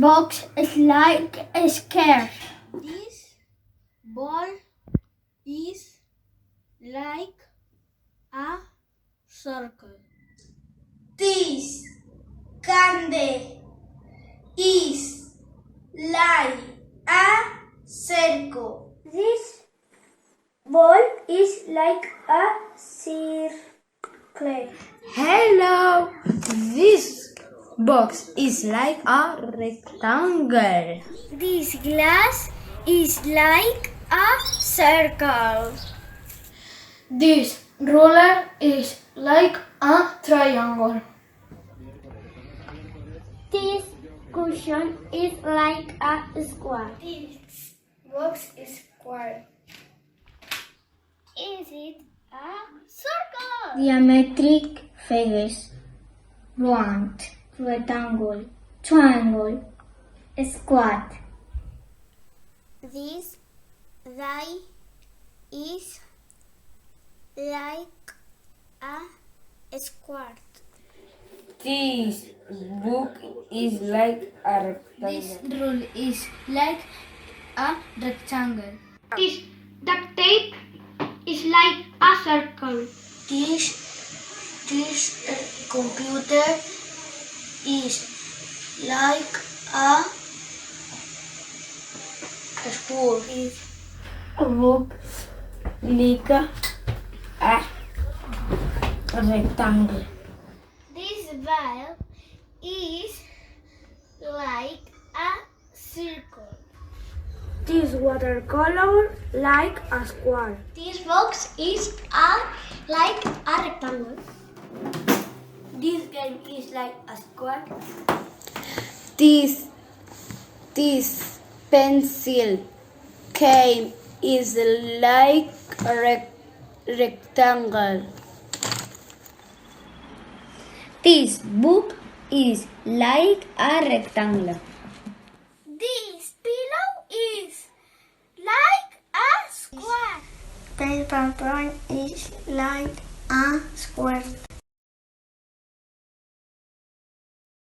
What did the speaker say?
box is like a square. This ball is like a circle. This candy is like a circle. This ball is like a circle. Hello, this box is like a rectangle. This glass is like a circle. This ruler is like a triangle. This cushion is like a square. This box is square. Is it a circle? Geometric figures: round, rectangle, triangle, square. This die is like a square. This book is like a This rectangle. rule is like a rectangle. This duct tape is like a circle. This computer is like a spoon. This book like a rectangle. This valve is like a circle. This watercolor like a square. This box is like a rectangle. This game is like a square. This pencil case is like a rectangle. This book is like a rectangle. This pillow is like a square. This paper is like a square.